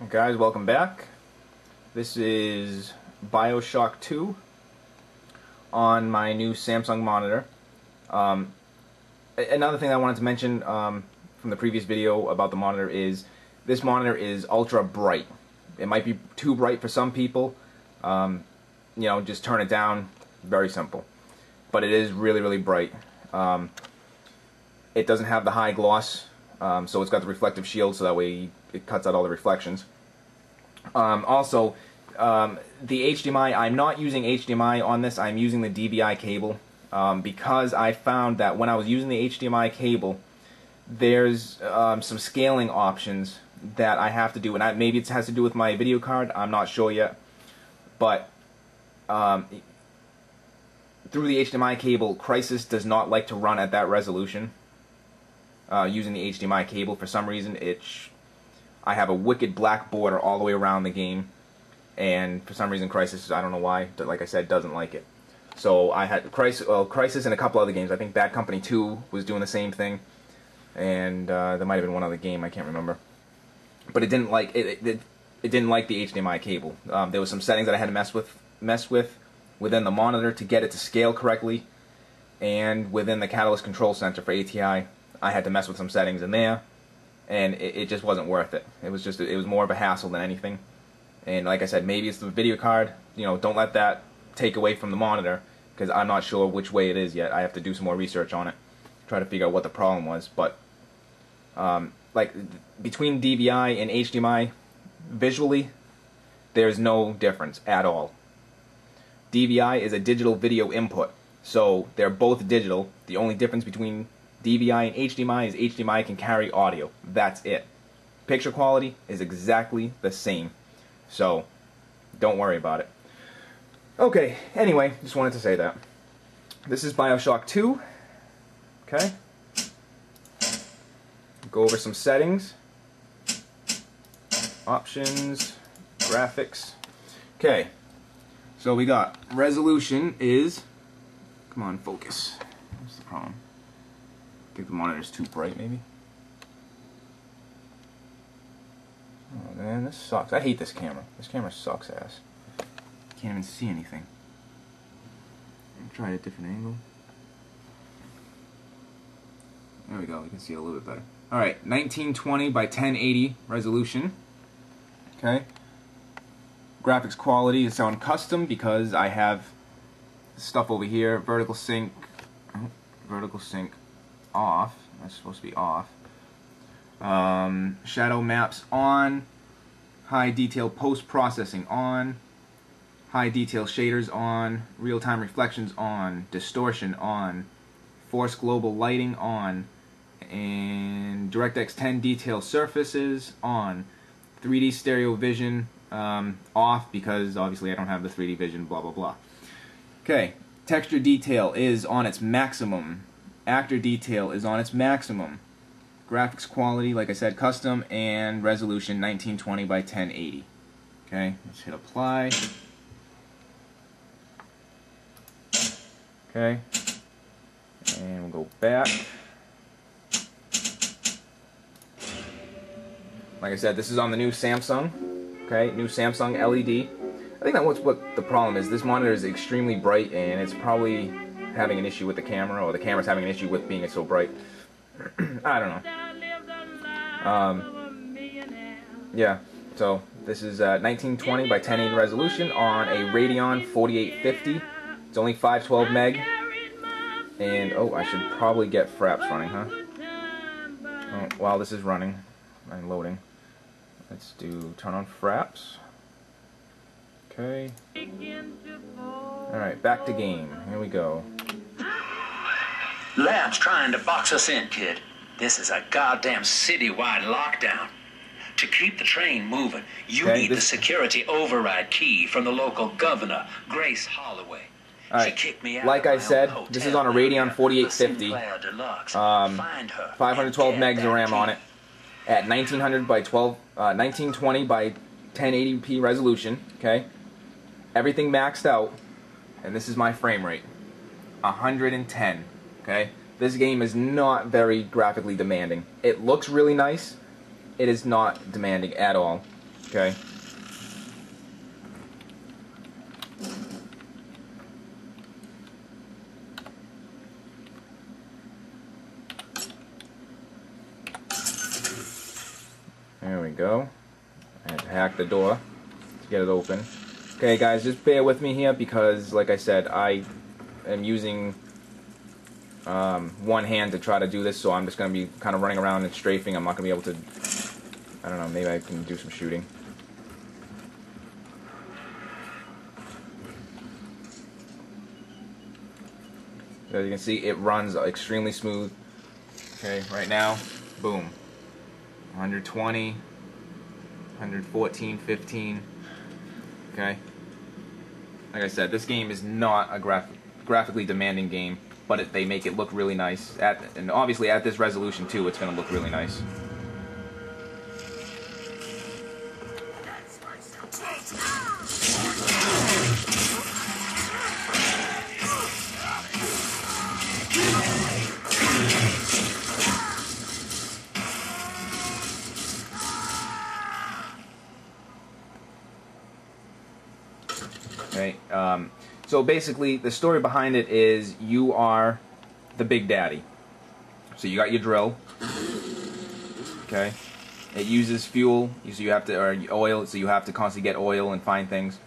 Guys, welcome back. This is Bioshock 2 on my new Samsung monitor. Another thing I wanted to mention from the previous video about the monitor is this monitor is ultra bright. It might be too bright for some people. You know, just turn it down. Very simple. But it is really, really bright. It doesn't have the high gloss, so it's got the reflective shield, so that way it cuts out all the reflections. Also, the HDMI, I'm not using HDMI on this, I'm using the DVI cable, because I found that when I was using the HDMI cable, there's some scaling options that I have to do, and maybe it has to do with my video card, I'm not sure yet, but through the HDMI cable, Crysis does not like to run at that resolution. Using the HDMI cable, for some reason, I have a wicked black border all the way around the game, and for some reason Crysis, I don't know why, like I said, doesn't like it. So I had Crysis and a couple other games. I think Bad Company 2 was doing the same thing, and there might have been one other game, I can't remember. But it didn't like it didn't like the HDMI cable. There was some settings that I had to mess with within the monitor to get it to scale correctly, and within the Catalyst Control Center for ATI, I had to mess with some settings in there, and it just wasn't worth it. It was more of a hassle than anything. And like I said, maybe it's the video card. You know, don't let that take away from the monitor, because I'm not sure which way it is yet. I have to do some more research on it, try to figure out what the problem was. But like between DVI and HDMI, visually, there's no difference at all. DVI is a digital video input, so they're both digital. The only difference between DVI and HDMI is HDMI can carry audio. That's it. Picture quality is exactly the same. So, don't worry about it. Okay, anyway, just wanted to say that. This is Bioshock 2. Okay. Go over some settings. Options. Graphics. Okay. So we got resolution is... Come on, focus. What's the problem? I think the monitor's too bright, maybe. Oh man, this sucks. I hate this camera. This camera sucks ass. Can't even see anything. I'll try a different angle. There we go. We can see it a little bit better. Alright, 1920 by 1080 resolution. Okay. Graphics quality is on custom because I have stuff over here. Vertical sync off. That's supposed to be off. Shadow maps on. High detail post processing on. High detail shaders on. Real time reflections on. Distortion on. Force global lighting on. And DirectX 10 detail surfaces on. 3D stereo vision off, because obviously I don't have the 3D vision, blah blah blah. Okay, texture detail is on its maximum. Actor detail is on its maximum. Graphics quality, like I said, custom, and resolution 1920 by 1080. Okay, let's hit apply. Okay, and we'll go back. Like I said, this is on the new Samsung. Okay, new Samsung LED. I think that's what the problem is. This monitor is extremely bright, and it's probably having an issue with the camera, or the camera's having an issue with being so bright. I don't know. Yeah, so this is 1920 by 1080 resolution on a Radeon 4850. It's only 512 meg. And, oh, I should probably get Fraps running, huh? Oh, while this is running and loading, let's turn on Fraps. Okay. Alright, back to game. Here we go. Lab's trying to box us in, kid. This is a goddamn citywide lockdown. To keep the train moving, you need the security override key from the local governor, Grace Holloway. Alright, like I said, this is on a Radeon 4850. 512 megs of RAM on it at 1920 by 1080p resolution. Okay, everything maxed out, and this is my frame rate, 110. Okay, this game is not very graphically demanding. It looks really nice. It is not demanding at all. Okay. There we go. I had to hack the door to get it open. Okay guys, just bear with me here because, like I said, I am using one hand to try to do this, so I'm just going to be kind of running around and strafing. I'm not going to be able to, I don't know, maybe I can do some shooting. As you can see, it runs extremely smooth. Okay, right now, boom. 120, 114, 15. Okay. Like I said, this game is not a graphically demanding game, but they make it look really nice. And obviously at this resolution too, it's going to look really nice. Okay, so basically the story behind it is you are the big daddy. So you got your drill. Okay, it uses fuel, so you have to, or oil, so you have to constantly get oil and find things.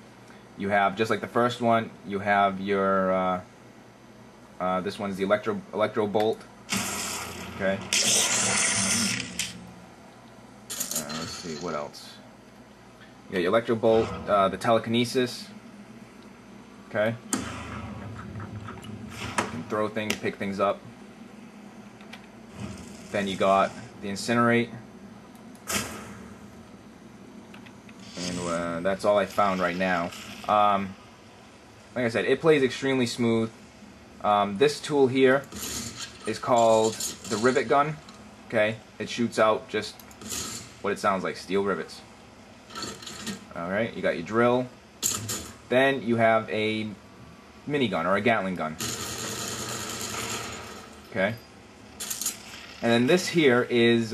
You have, just like the first one, you have your this one's the electro bolt. Okay. Let's see what else. You got your electro bolt, the telekinesis. Okay. You can throw things, pick things up. Then you got the incinerate. And that's all I found right now. Like I said, it plays extremely smooth. This tool here is called the rivet gun. Okay, it shoots out just what it sounds like, steel rivets. Alright, you got your drill. Then you have a minigun or a Gatling gun. Okay. And then this here is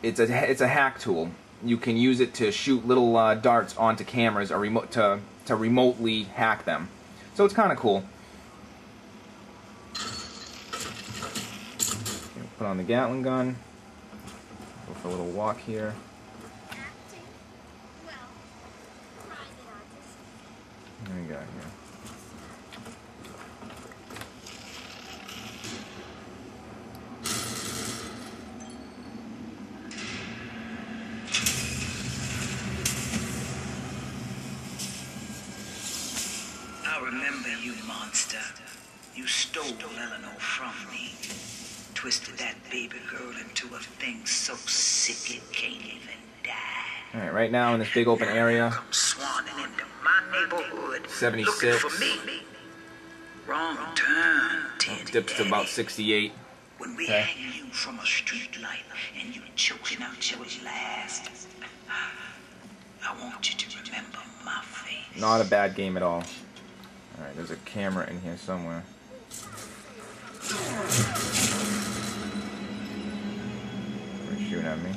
it's a hack tool. You can use it to shoot little darts onto cameras or to remotely hack them. So it's kind of cool. Okay, put on the Gatling gun. Go for a little walk here. What do we got here? I remember you, monster. You stole Eleanor from me. Twisted that baby girl into a thing so sick it can't even die. Alright, right now in this big open area, Come swanning into my neighborhood, 76. looking for me. Wrong turn, Ted. Dips to about 68. When we Okay. hang you from a street light and you choking out your last, I want you to remember my face. Not a bad game at all. Alright, there's a camera in here somewhere. They're shooting at me.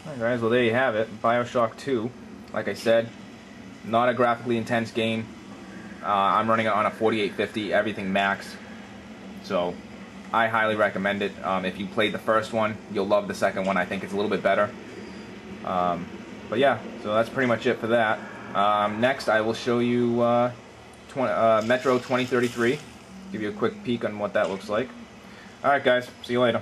Alright guys, well there you have it. Bioshock 2. Like I said, not a graphically intense game. I'm running it on a 4850, everything max. So, I highly recommend it. If you played the first one, you'll love the second one. I think it's a little bit better. But yeah, so that's pretty much it for that. Next, I will show you Metro 2033. Give you a quick peek on what that looks like. Alright guys, see you later.